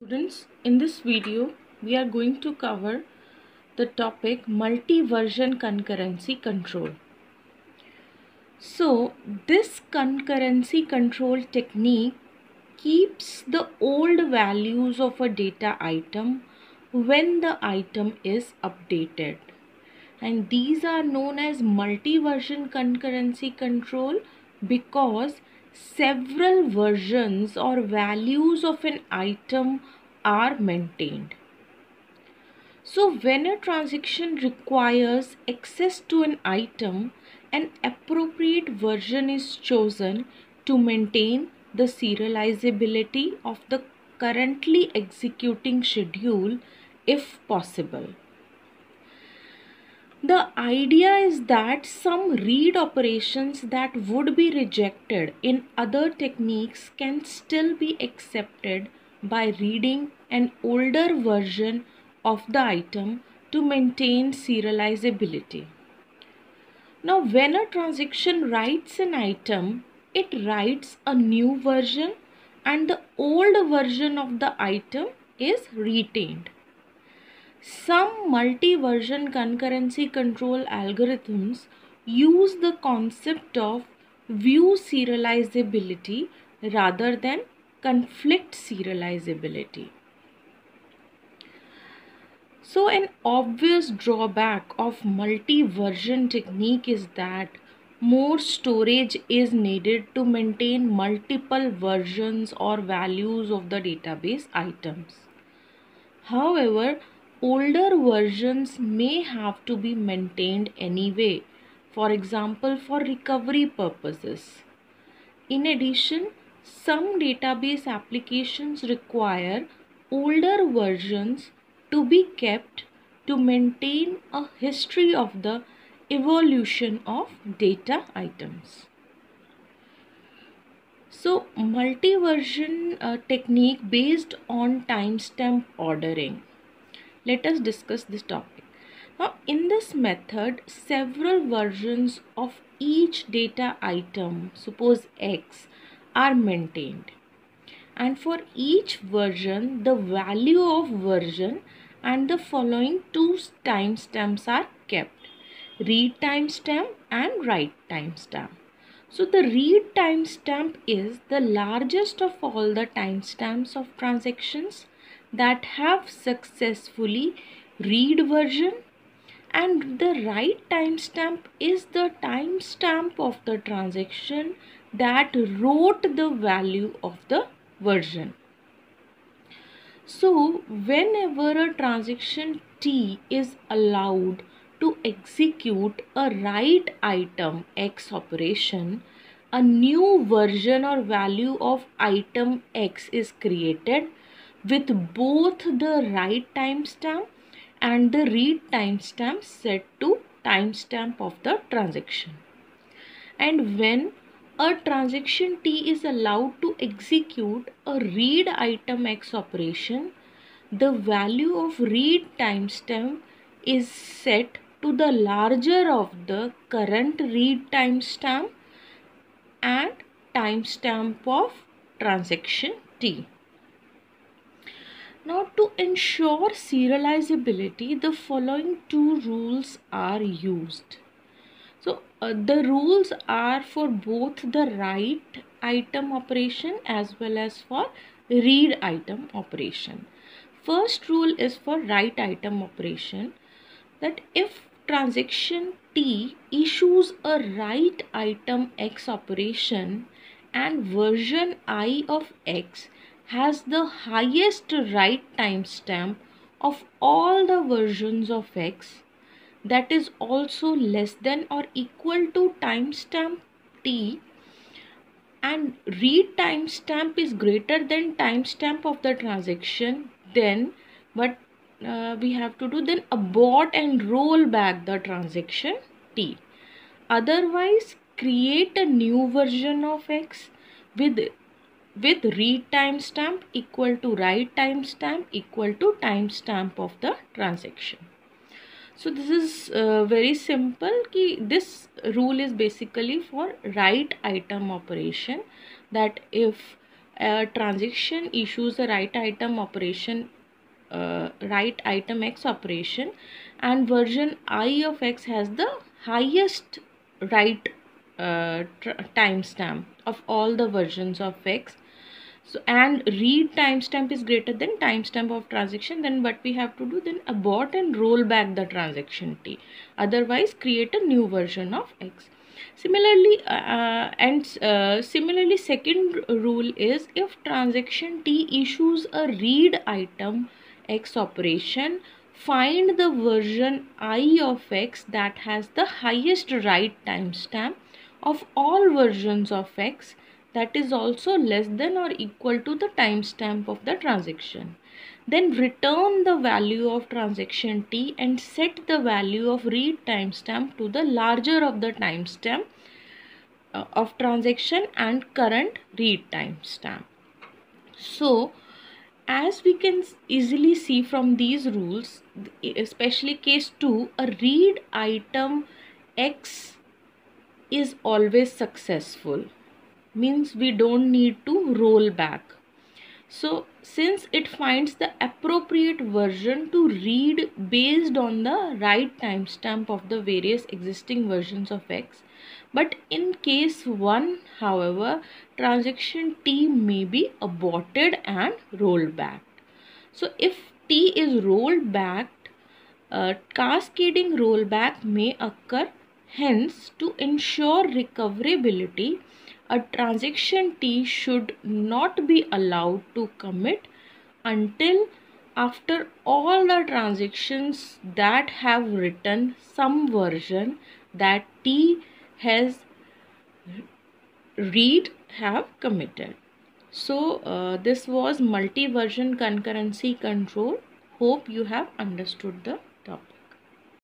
Students, in this video, we are going to cover the topic multi-version concurrency control. So, this concurrency control technique keeps the old values of a data item when the item is updated. And these are known as multi-version concurrency control because several versions or values of an item are maintained. So when a transaction requires access to an item, an appropriate version is chosen to maintain the serializability of the currently executing schedule if possible. The idea is that some read operations that would be rejected in other techniques can still be accepted by reading an older version of the item to maintain serializability. Now, when a transaction writes an item, it writes a new version and the old version of the item is retained. Some multi-version concurrency control algorithms use the concept of view serializability rather than conflict serializability. So an obvious drawback of multi-version technique is that more storage is needed to maintain multiple versions or values of the database items. However, older versions may have to be maintained anyway, for example, for recovery purposes. In addition, some database applications require older versions to be kept to maintain a history of the evolution of data items. So, multi-version technique based on timestamp ordering. Let us discuss this topic. Now, in this method, several versions of each data item, suppose X, are maintained. And for each version, the value of version and the following two timestamps are kept: read timestamp and write timestamp. So the read timestamp is the largest of all the timestamps of transactions that have successfully read version, and the write timestamp is the timestamp of the transaction that wrote the value of the version. So whenever a transaction T is allowed to execute a write item X operation, a new version or value of item X is created with both the write timestamp and the read timestamp set to timestamp of the transaction. And when a transaction T is allowed to execute a read item X operation, the value of read timestamp is set to the larger of the current read timestamp and timestamp of transaction T. Now, to ensure serializability, the following two rules are used. So, the rules are for both the write item operation as well as for read item operation. First rule is for write item operation, that if transaction T issues a write item X operation and version I of X has the highest write timestamp of all the versions of X, that is also less than or equal to timestamp T, and read timestamp is greater than timestamp of the transaction, then what we have to do, then abort and roll back the transaction T. Otherwise, create a new version of X with read timestamp equal to write timestamp equal to timestamp of the transaction. So this is very simple. This rule is basically for write item operation, that if a transaction issues a write item operation, write item X operation, and version I of X has the highest write timestamp of all the versions of X. So, and read timestamp is greater than timestamp of transaction, then what we have to do, then abort and roll back the transaction T, otherwise create a new version of X. Similarly, second rule is, if transaction T issues a read item X operation, find the version I of X that has the highest write timestamp of all versions of X, that is also less than or equal to the timestamp of the transaction. Then return the value of transaction T and set the value of read timestamp to the larger of the timestamp of transaction and current read timestamp. So, as we can easily see from these rules, especially case 2, a read item X is always successful, means we don't need to roll back. So since it finds the appropriate version to read based on the write timestamp of the various existing versions of X, but in case 1, however, transaction T may be aborted and rolled back. So if T is rolled back, cascading rollback may occur. Hence, to ensure recoverability, a transaction T should not be allowed to commit until after all the transactions that have written some version that T has read have committed. So this was multi-version concurrency control. Hope you have understood the topic.